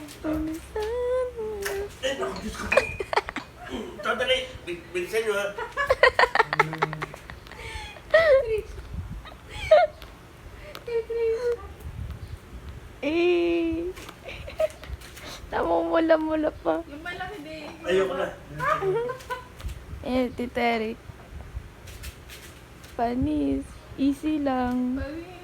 Eh, naku, Diyos ko. Sandali, bilisan nyo ha. Eh. Namumula-mula pa. Yung malaki din. Ayoko na. Eh, Tita Eric. Panis. Easy lang. Panis.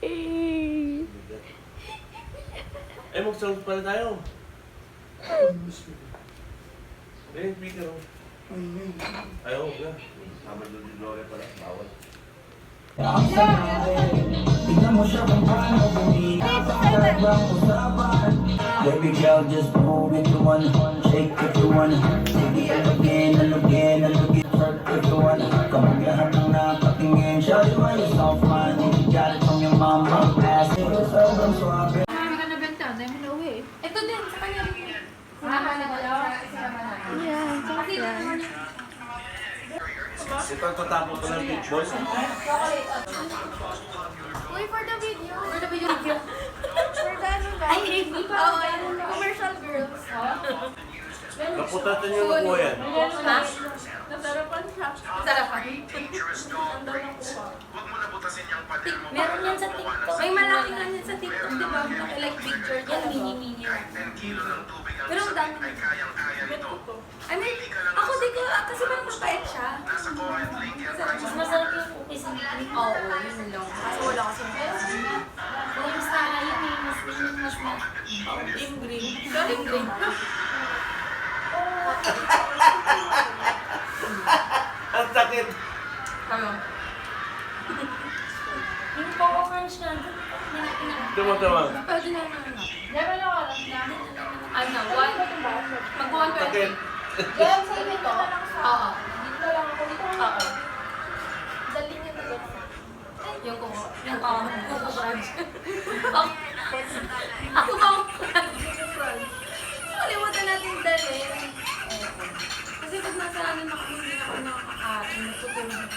Eh. Eh, mag-sound pala tayo. Eh, speaker oh. Ayaw, na. Tama doon yung Gloria pala. Bawal. Tingnan mo siya kung paano bumina sa haragang usapan. Baby girl, just move it to one, shake it to one. Sige, alugin, alugin, alugin, work it to one. Kapag lahat ng nakatingin, show you why you're so fun. You got it from your mama, ass it was sobrang suabe. Marami ka nabenta, dahil mo na uwi. Ito din, sa kanya rin yun. Sinama na kayo? Yan, tsaka yan. Ito ang tatapos ko ng big boss. Uy, for the video. For the video. For the ano ba? Ay, hindi pa. Oo, yung commercial girls. Kaputatan nyo na po yan. Ha? Nasarapan siya. Nasarapan? Meron yan sa TikTok. May malaking ano sa TikTok, di ba? Like picture Yan, niya. mini-mini lang. Pero ang dami na. I mean, ako di ko, kasi parang mabait siya. Mas masarap yung cookies ng cream. Oo, yun lang. Kasi wala kasi Kung mas na yun eh, mas na. team green. Team green. Ang sakit. Ano? Yung Coco Crunch na, Tama-tama. Pwede na ano. Never na wala. Ano, one? Mag-120. Sakit. Yan, sa inyo to. Oo. Dito lang ako. Dito lang Oo. Dali niyo na yan. Yung kuko. Yung kuko crunch. Ako kuko crunch. Kalimutan natin dalhin. Kasi pag nasa ano na kami, hindi na ako nakakain. Natutulog.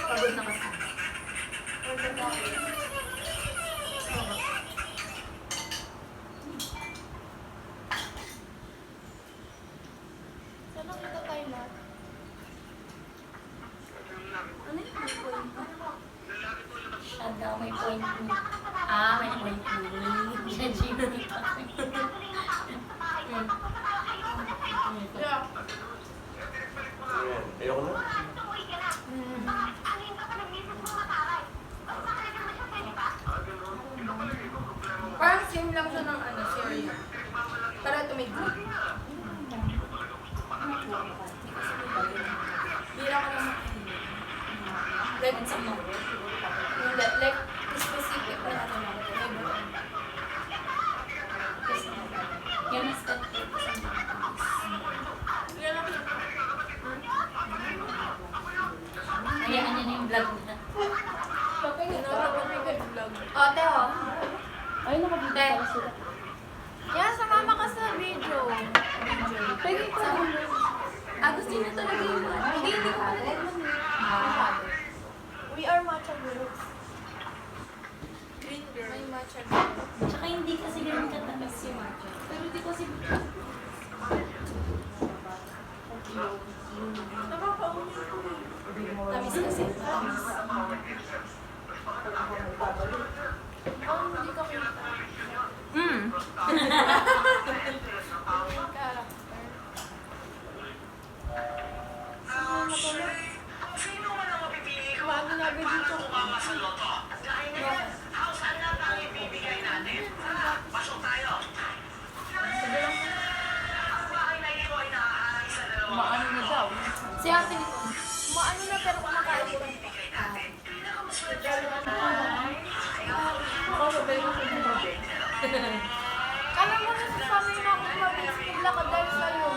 Pagod na kasi. Saan ang ito tayo lahat? Ano yung point? Siya daw, may point me. Ah, may point me. Judgy na ito. Ayoko na. Parang same lang siya ng ano, cereal. Pero ito may gluten. Bira ko lang makain. Like, sa mo. Like, specific na ano lang. May gluten. Yan mas ito. Bira lang siya. Hayaan niya na yung vlog na. O, Teo. Ay, nakabita pala sila. Yan, sumama ka sa video. Pwede ko. Gusto niyo talaga yung mga. Hindi ko pala. We are matcha girls. Green girl. May matcha girl. Tsaka hindi kasi ganun katamis si Matcha. Pero di kasi... Nakakaunin ko eh. Tamis kasi. Tamis. Hindi ka kita. Sino man ang mapipili ko? Bago na agad dito. Tumama sa loto. Dahil ngayon, house ang natang ibibigay natin. Pasok tayo. Ang bahay na ito ay naaaring sa dalawang Maano na daw. Si ate nito. Maano na pero kumakain ko lang. Ako sabay mo sa gabi. Alam mo na sa amin na ako mabilis maglakad dahil sa'yo.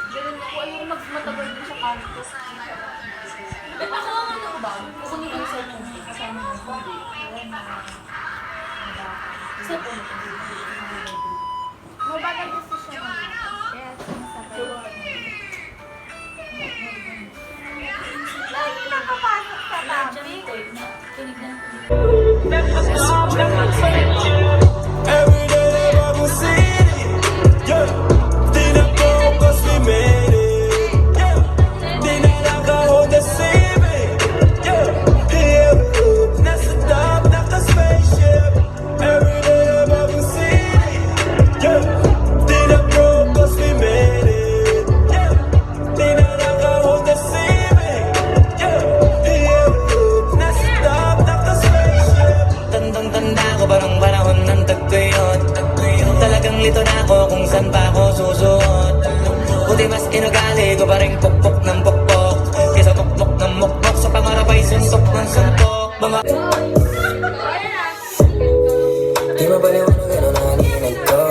Ganun ako, ayoko matagal din sa kanto. Ako ang ano ko ba? Kukunin ko yung cellphone ko. Kasama ng hindi. Cellphone ko. Mabagal gusto siya. Yes, masakit. Lagi lang Every day I bubble city, yeah. Di na focus, we made it, yeah. Di na nakahold the CV, yeah. Here we go, nasa top, naka-spaceship. Every day I bubble city, yeah. Di na focus, we made it, yeah. Di na nakahold the CV, yeah. Here we go, nasa top, naka-spaceship. Tandang-tanda ko parang panahon ng tagtuyot. Talagang lito na ako kung saan pa ako susuot. Buti mas inugali ko pa rin pukpok ng pukpok kaysa mukmok ng mukmok. Sa pangarap ay suntok ng suntok. Mga di mapaliwanagan ang naninag ko.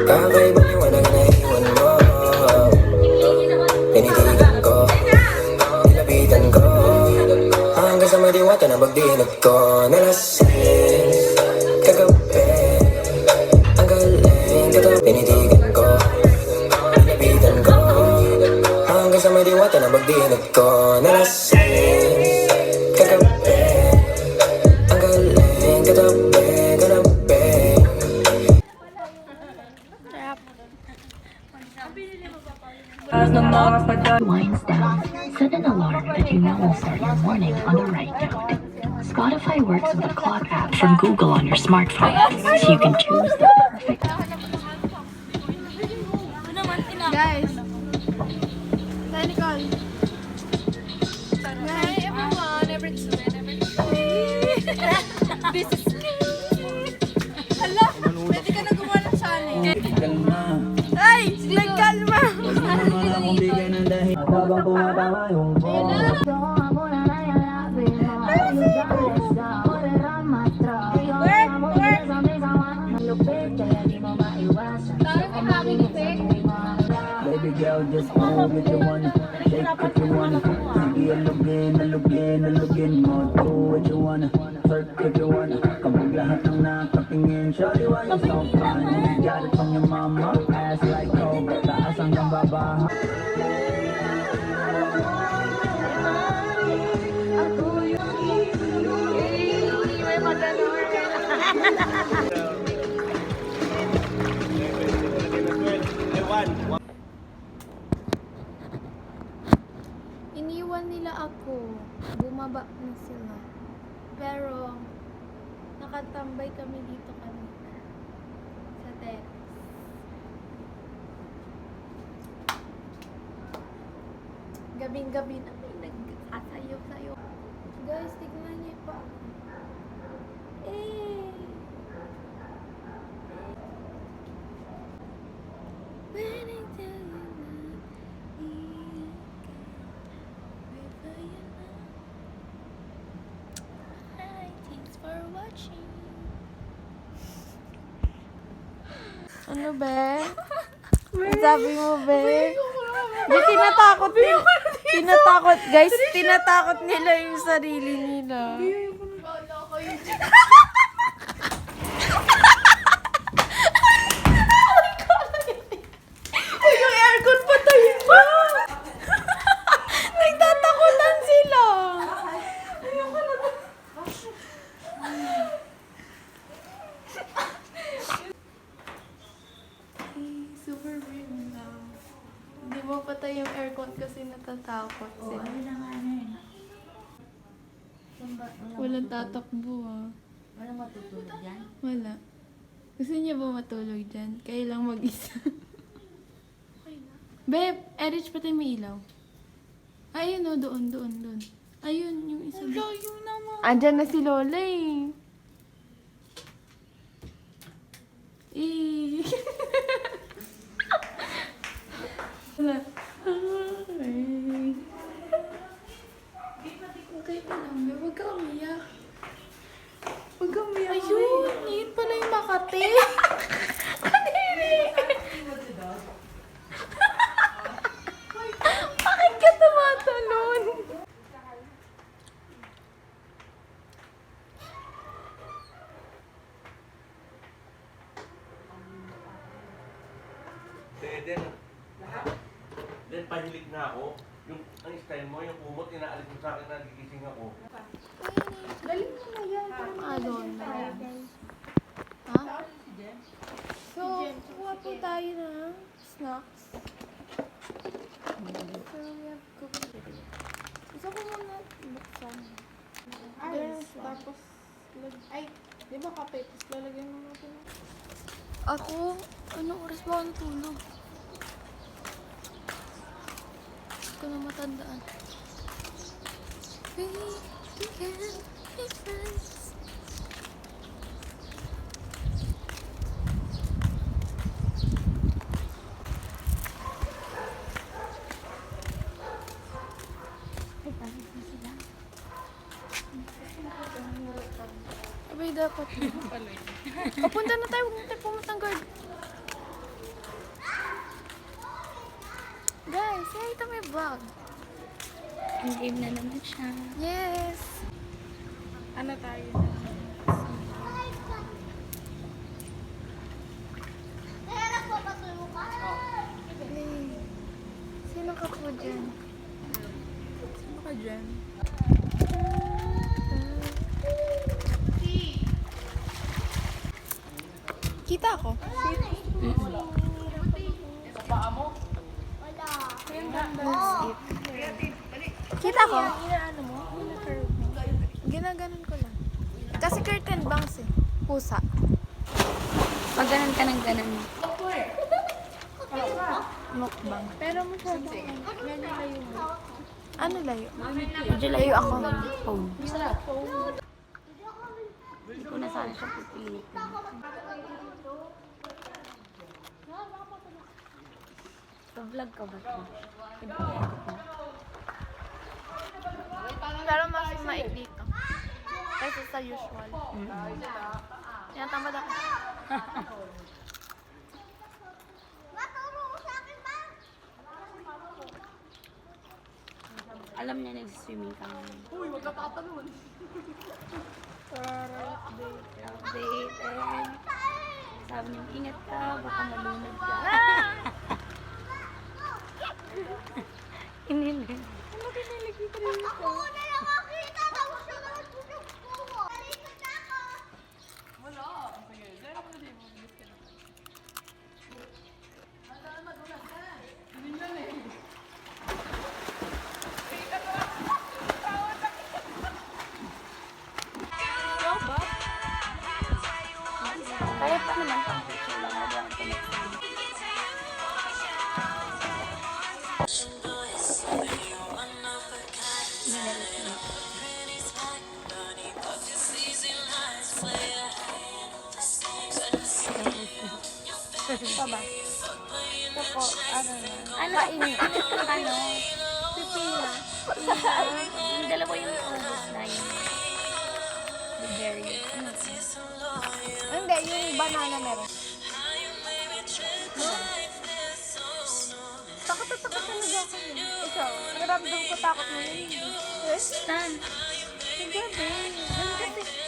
Kakaibang liwanag na iwan mo. Tinitigan ko, nilapitan ko, hanggang sa madiwata na magdinag ko. Nalasing kagabi, ang galing katabi. Tinitigan ko, nilapitan ko, hanggang sa madiwata na magdinag ko. Nalasing kagabi, ang galing katabi, katabi. Winds down, set an alarm that you know will start your morning on the right note. Spotify works with the clock app from Google on your smartphone, so you can choose the perfect. Guys. Hi, Nicole. Hi everyone, This is Hala, pwede ka na gumawa ng channel. Ay, nagkalma. Habang tumatama yung phone. Baby girl, just move if you want. Shake if you want. Sige, alugin mo. Do what you wanna. Twerk if you wanna. Kapag lahat ng nakatingin, shawty, why you so fine? You got it from your mama. Ass like Cobra, taas hanggang baba. Iniwan nila ako. Bumaba na sila. Pero, nakatambay kami dito kanina. Sa text. Gabing-gabi na may nagsasayaw-sayaw. Guys, tignan niyo pa. Eh! When I tell you hi, thanks for watching. Ano be? Ang sabi mo be? Di tinatakot nila. Tinatakot, guys, tinatakot nila yung sarili nila. Uy, yung aircon patayin pa! Nagtatakutan sila! Super weird na. Hindi mo patay yung aircon kasi natatakot sila. Walang tatakbo ah. Walang matutulog yan? Wala. Gusto niya ba matulog dyan? Kaya lang mag-isa. Beb, Erich, pati may ilaw. Ayun o, doon. Ayun, yung isa. Layo naman. Andyan na si Lola eh. Eh. Wala. Okay pa lang, Beb. Huwag ka umiyak. Huwag ka umiyak. Ayun, yun pala yung Makati. Bakit ka tumatalon? Then, pahilig na ako. Ang style mo, yung kumot, inaalis mo sa akin na gigising ako. Dali mo na yan. Ano na? Ha? So, kuha po tayo ng snacks. So, we have cookies. Gusto ko muna buksan. Ice, tapos, ay, di ba kape? Tapos lalagyan mo natin. Ako, anong oras ba ako natulog? Hindi ko na matandaan. We can be friends. Abay, dapat. Papunta na tayo. Huwag na tayo pumunta ng guard. Guys, say ito may vlog. Ang game na naman siya. Yes! Ano tayo? Play. Sino ka po dyan? Ano ka dyan? Kita ako? Kita ko? Inaano mo? Ina-curve mo? Ginaganon ko lang. Kasi curtain bangs eh. Pusa. Pag ganun ka ng ganun. Mukbang. Pero masyado ganyan layo mo. Ano layo? Medyo layo ako ng phone. Hindi ko na sana siya pipilitin. Vlog ka ba ito? Pero mas maik dito. Kaysa sa usual. Yan, tamad ako. Alam niya nagsiswimming ka ngayon. Uy, wag ka tatanun. Update and sabi niya, ingat ka, baka malunod ka. Inilig. Kaya pa naman pang picture lang mo lang ito. Ito ba? Ito po, ano na? Ano? Ano? Pipila. Yung dalawa yung ubos na yun. The berry. Hindi, yung banana meron. Takot na takot talaga ako yun. Ikaw, naramdam ko takot mo yun. Yes? Saan? Hindi, babe. Ganun kasi.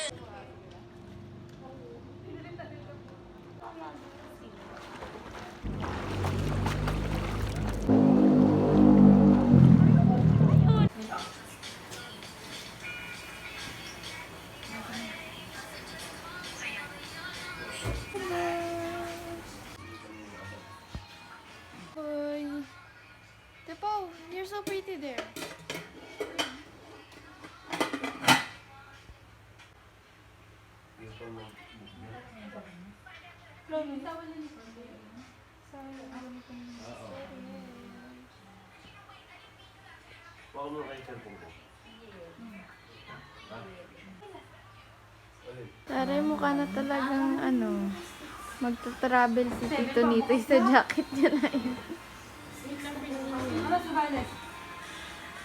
Hoy. Tepo, you're so pretty there. Huwag mo kayo cellphone ko. Tara, mukha na talagang ano, magta-travel si Tito Nitoy sa jacket niya na yun.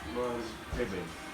Mga 7.